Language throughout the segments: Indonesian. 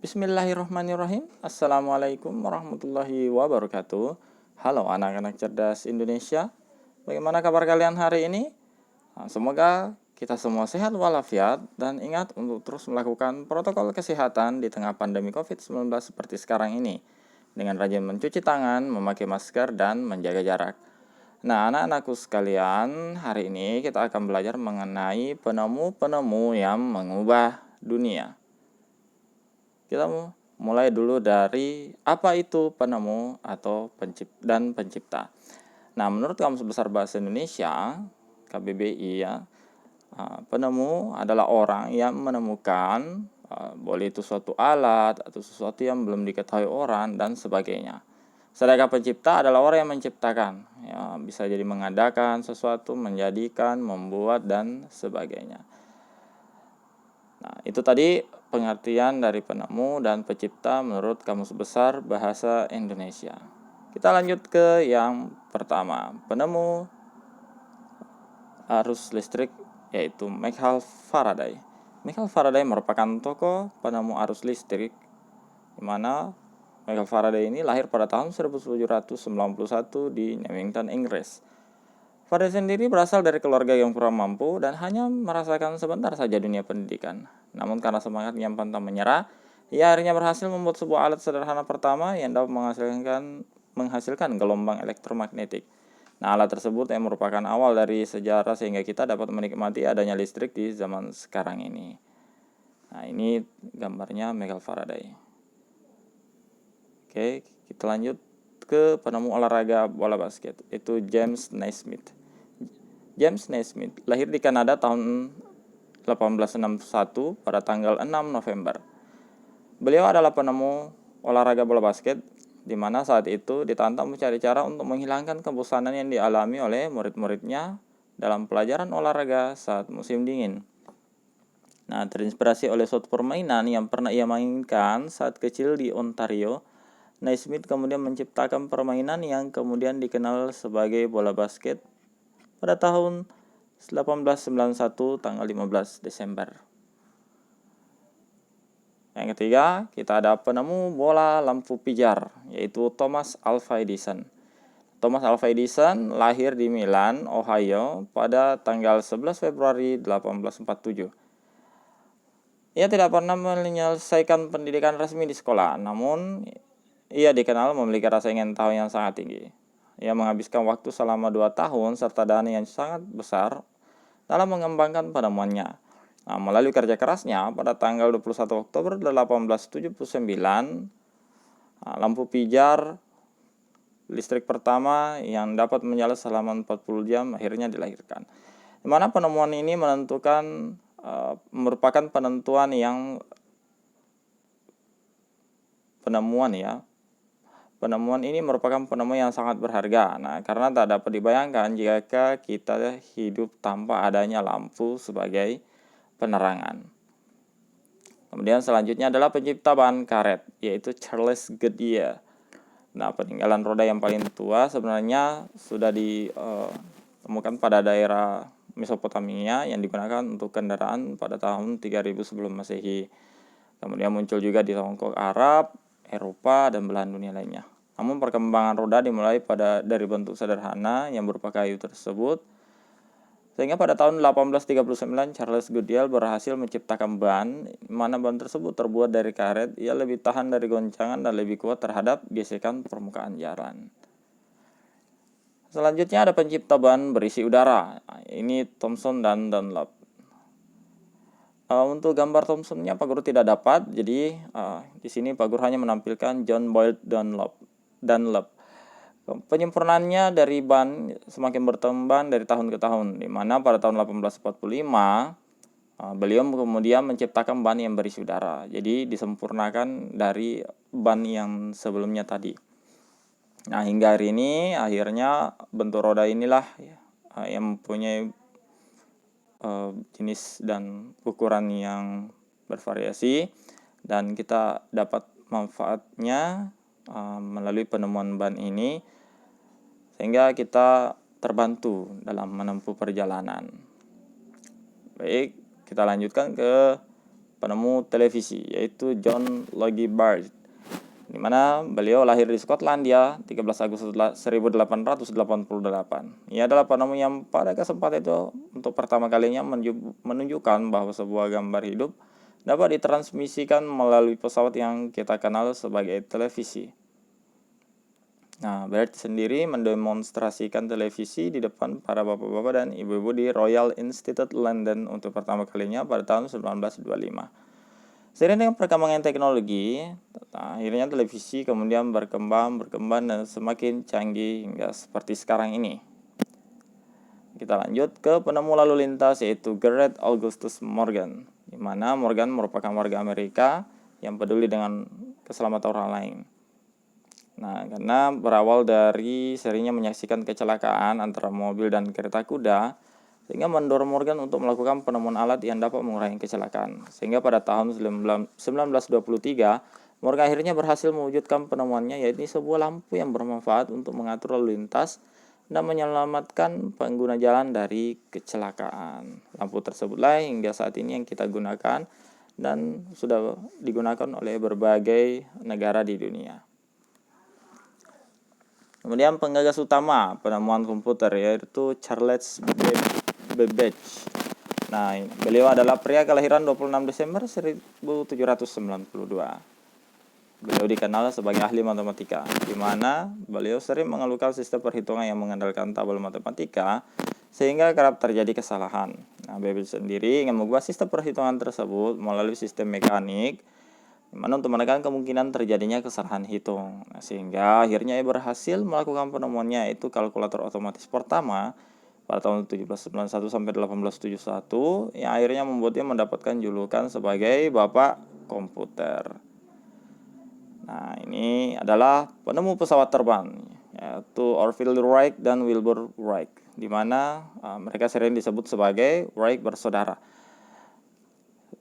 Bismillahirrahmanirrahim. Assalamualaikum warahmatullahi wabarakatuh. Halo anak-anak cerdas Indonesia. Bagaimana kabar kalian hari ini? Semoga kita semua sehat walafiat dan ingat untuk terus melakukan protokol kesehatan di tengah pandemi COVID-19 seperti sekarang ini. Dengan rajin mencuci tangan, memakai masker, dan menjaga jarak. Nah, anak-anakku sekalian, hari ini kita akan belajar mengenai penemu-penemu yang mengubah dunia. Kita mulai dulu dari apa itu penemu atau pencipta. Nah, menurut Kamus Besar Bahasa Indonesia, KBBI ya, penemu adalah orang yang menemukan, boleh itu suatu alat atau sesuatu yang belum diketahui orang dan sebagainya. Sedangkan pencipta adalah orang yang menciptakan, ya, bisa jadi mengadakan sesuatu, menjadikan, membuat, dan sebagainya. Nah, itu tadi pengertian dari penemu dan pencipta menurut Kamus Besar Bahasa Indonesia. Kita lanjut ke yang pertama, penemu arus listrik, yaitu Michael Faraday. Michael Faraday merupakan tokoh penemu arus listrik, di mana Michael Faraday ini lahir pada tahun 1791 di Newington, Inggris. Faraday sendiri berasal dari keluarga yang kurang mampu dan hanya merasakan sebentar saja dunia pendidikan. Namun karena semangat yang pantang menyerah, ia akhirnya berhasil membuat sebuah alat sederhana pertama yang dapat menghasilkan gelombang elektromagnetik. Nah, alat tersebut yang merupakan awal dari sejarah sehingga kita dapat menikmati adanya listrik di zaman sekarang ini. Nah, ini gambarnya Michael Faraday. Oke, kita lanjut ke penemu olahraga bola basket, itu James Naismith. James Naismith lahir di Kanada tahun 1861 pada tanggal 6 November. Beliau adalah penemu olahraga bola basket, di mana saat itu ditantang mencari cara untuk menghilangkan kebosanan yang dialami oleh murid-muridnya dalam pelajaran olahraga saat musim dingin. Nah, terinspirasi oleh suatu permainan yang pernah ia mainkan saat kecil di Ontario, Naismith kemudian menciptakan permainan yang kemudian dikenal sebagai bola basket pada tahun 1891 tanggal 15 Desember. Yang ketiga, kita ada penemu bola lampu pijar, yaitu Thomas Alva Edison. Thomas Alva Edison lahir di Milan, Ohio pada tanggal 11 Februari 1847. Ia tidak pernah menyelesaikan pendidikan resmi di sekolah, namun ia dikenal memiliki rasa ingin tahu yang sangat tinggi. Ia menghabiskan waktu selama 2 tahun serta dana yang sangat besar dalam mengembangkan penemuannya. Nah, melalui kerja kerasnya, pada tanggal 21 Oktober 1879, lampu pijar listrik pertama yang dapat menyala selama 40 jam akhirnya dilahirkan. Di mana penemuan ini merupakan Penemuan ini merupakan penemuan yang sangat berharga. Nah, karena tak dapat dibayangkan jika kita hidup tanpa adanya lampu sebagai penerangan. Kemudian selanjutnya adalah pencipta bahan karet, yaitu Charles Goodyear. Nah, peninggalan roda yang paling tua sebenarnya sudah ditemukan pada daerah Mesopotamia yang digunakan untuk kendaraan pada tahun 3000 sebelum Masehi. Kemudian muncul juga di Tiongkok, Arab, Eropa, dan belahan dunia lainnya. Namun perkembangan roda dimulai dari bentuk sederhana yang berupa kayu tersebut, sehingga pada tahun 1839 Charles Goodyear berhasil menciptakan ban, mana ban tersebut terbuat dari karet. Ia lebih tahan dari goncangan dan lebih kuat terhadap gesekan permukaan jalan. Selanjutnya ada pencipta ban berisi udara. Ini Thomson dan Dunlop. Untuk gambar Thomsonnya Pak Guru tidak dapat, jadi di sini Pak Guru hanya menampilkan John Boyd Dunlop. Penyempurnaannya dari ban semakin berkembang dari tahun ke tahun, di mana pada tahun 1845 beliau kemudian menciptakan ban yang berisi udara. Jadi disempurnakan dari ban yang sebelumnya tadi. Nah, hingga hari ini akhirnya bentuk roda inilah yang mempunyai jenis dan ukuran yang bervariasi, dan kita dapat manfaatnya melalui penemuan ban ini, sehingga kita terbantu dalam menempuh perjalanan. Baik, kita lanjutkan ke penemu televisi, yaitu John Logie Baird, di mana beliau lahir di Skotlandia 13 Agustus 1888. Ia adalah penemu yang pada kesempatan itu untuk pertama kalinya menunjukkan bahwa sebuah gambar hidup dapat ditransmisikan melalui pesawat yang kita kenal sebagai televisi. Nah, Baird sendiri mendemonstrasikan televisi di depan para bapak-bapak dan ibu-ibu di Royal Institute London untuk pertama kalinya pada tahun 1925. Seiring dengan perkembangan teknologi, akhirnya televisi kemudian berkembang dan semakin canggih hingga seperti sekarang ini. Kita lanjut ke penemu lalu lintas, yaitu Garrett Augustus Morgan, di mana Morgan merupakan warga Amerika yang peduli dengan keselamatan orang lain. Nah, karena berawal dari serinya menyaksikan kecelakaan antara mobil dan kereta kuda, sehingga mendorong Morgan untuk melakukan penemuan alat yang dapat mengurangi kecelakaan. Sehingga pada tahun 1923, Morgan akhirnya berhasil mewujudkan penemuannya, yaitu sebuah lampu yang bermanfaat untuk mengatur lalu lintas dan menyelamatkan pengguna jalan dari kecelakaan. Lampu tersebutlah hingga saat ini yang kita gunakan dan sudah digunakan oleh berbagai negara di dunia. Kemudian penggagas utama penemuan komputer yaitu Charles Babbage. Nah, beliau adalah pria kelahiran 26 Desember 1792. Beliau dikenal sebagai ahli matematika, di mana beliau sering mengeluhkan sistem perhitungan yang mengandalkan tabel matematika sehingga kerap terjadi kesalahan. Nah, Babbage sendiri ingin mengubah sistem perhitungan tersebut melalui sistem mekanik, di mana untuk menekan kemungkinan terjadinya kesalahan hitung. Nah, sehingga akhirnya ia berhasil melakukan penemuannya, yaitu kalkulator otomatis pertama pada tahun 1791 sampai 1871, yang akhirnya membuatnya mendapatkan julukan sebagai Bapak Komputer. Nah, ini adalah penemu pesawat terbang, yaitu Orville Wright dan Wilbur Wright, di mana mereka sering disebut sebagai Wright bersaudara.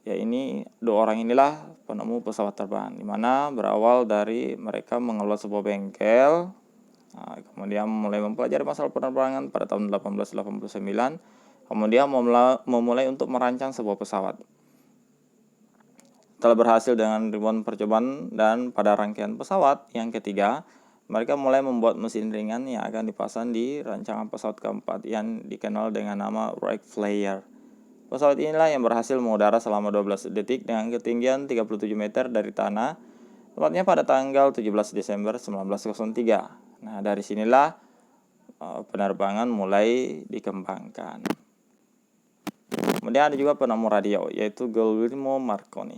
Ya, ini dua orang inilah penemu pesawat terbang, di mana berawal dari mereka mengelola sebuah bengkel. Kemudian mulai mempelajari masalah penerbangan pada tahun 1889. Kemudian memulai untuk merancang sebuah pesawat. Setelah berhasil dengan ribuan percobaan dan pada rangkaian pesawat yang ketiga, mereka mulai membuat mesin ringan yang akan dipasang di rancangan pesawat keempat yang dikenal dengan nama Wright Flyer. Pesawat inilah yang berhasil mengudara selama 12 detik dengan ketinggian 37 meter dari tanah, tepatnya pada tanggal 17 Desember 1903. Nah, dari sinilah penerbangan mulai dikembangkan. Kemudian ada juga penemu radio, yaitu Guglielmo Marconi,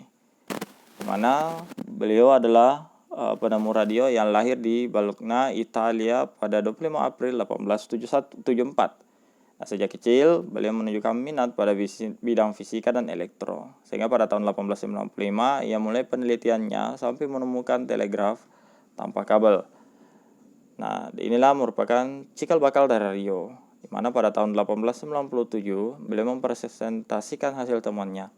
di mana beliau adalah penemu radio yang lahir di Bologna, Italia pada 25 April 1874. Nah, sejak kecil, beliau menunjukkan minat pada bidang fisika dan elektro. Sehingga pada tahun 1895, ia mulai penelitiannya sampai menemukan telegraf tanpa kabel. Nah, inilah merupakan cikal bakal dari radio, di mana pada tahun 1897, beliau mempresentasikan hasil temuannya.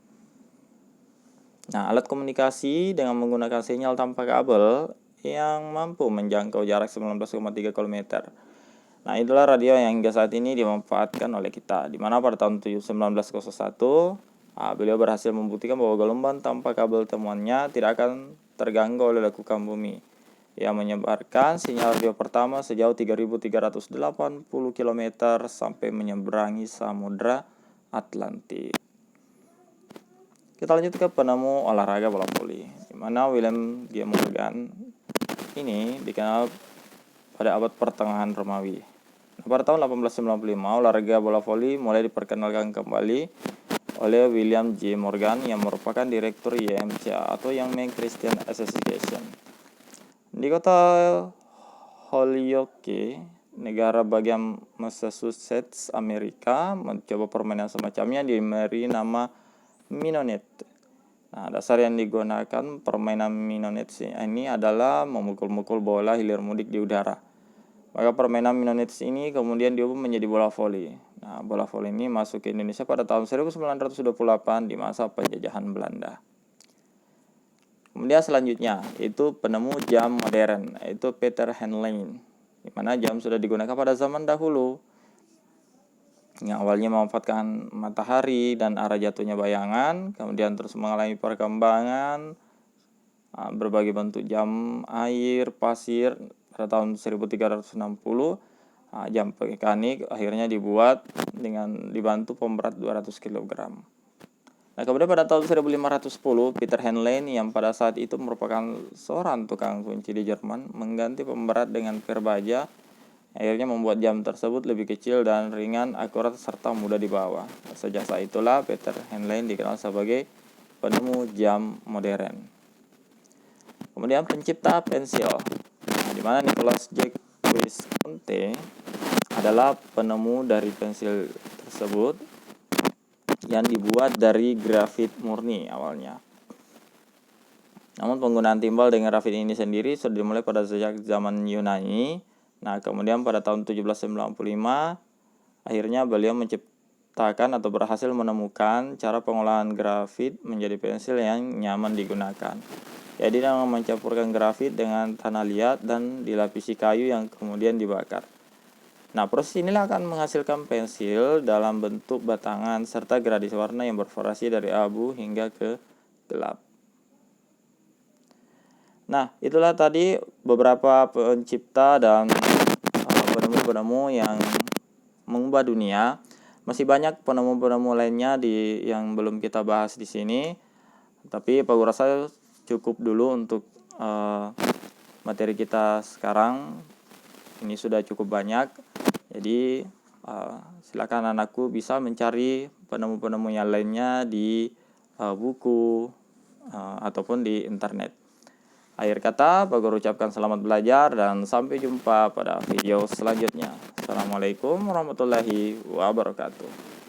Nah, alat komunikasi dengan menggunakan sinyal tanpa kabel yang mampu menjangkau jarak 19,3 km. Nah, itulah radio yang hingga saat ini dimanfaatkan oleh kita, di mana pada tahun 1901 beliau berhasil membuktikan bahwa gelombang tanpa kabel temuannya tidak akan terganggu oleh lekukan bumi. Ia menyebarkan sinyal radio pertama sejauh 3.380 km sampai menyeberangi Samudra Atlantik. Kita lanjut ke penemu olahraga bola voli, di mana William G. Morgan ini dikenal pada abad pertengahan Romawi. Nah, pada tahun 1895, olahraga bola voli mulai diperkenalkan kembali oleh William J. Morgan yang merupakan direktur YMCA atau Young Men Christian Association. Di kota Holyoke, negara bagian Massachusetts, Amerika, mencoba permainan semacamnya diberi nama Minonet. Nah, dasar yang digunakan permainan Minonet ini adalah memukul-mukul bola hilir mudik di udara. Maka permainan Minonet ini kemudian diubah menjadi bola voli. Nah, bola voli ini masuk ke Indonesia pada tahun 1928 di masa penjajahan Belanda. Kemudian selanjutnya itu penemu jam modern, yaitu Peter Henlein, di mana jam sudah digunakan pada zaman dahulu. yang awalnya memanfaatkan matahari dan arah jatuhnya bayangan, kemudian terus mengalami perkembangan berbagai bentuk jam air, pasir. Pada tahun 1360 jam mekanik akhirnya dibuat dengan dibantu pemberat 200 kg. Nah, kemudian pada tahun 1510 Peter Henlein yang pada saat itu merupakan seorang tukang kunci di Jerman mengganti pemberat dengan per baja. Akhirnya membuat jam tersebut lebih kecil dan ringan, akurat serta mudah dibawa. Sejak saat itulah Peter Henlein dikenal sebagai penemu jam modern. Kemudian pencipta pensil, di mana Nicolas Jacques Conte adalah penemu dari pensil tersebut yang dibuat dari grafit murni awalnya. Namun penggunaan timbal dengan grafit ini sendiri sudah dimulai pada sejak zaman Yunani. Nah, kemudian pada tahun 1795 akhirnya beliau menciptakan atau berhasil menemukan cara pengolahan grafit menjadi pensil yang nyaman digunakan. Jadi dengan mencampurkan grafit dengan tanah liat dan dilapisi kayu yang kemudian dibakar. Nah, proses inilah akan menghasilkan pensil dalam bentuk batangan serta gradasi warna yang bervariasi dari abu hingga ke gelap. Nah, itulah tadi beberapa pencipta dan penemu-penemu yang mengubah dunia. Masih banyak penemu-penemu lainnya yang belum kita bahas di sini. Tapi Pak Guru rasa cukup dulu untuk materi kita sekarang. Ini sudah cukup banyak. Jadi silakan anakku bisa mencari penemu-penemu yang lainnya di buku ataupun di internet. Akhir kata, Pak Guru ucapkan selamat belajar dan sampai jumpa pada video selanjutnya. Assalamualaikum warahmatullahi wabarakatuh.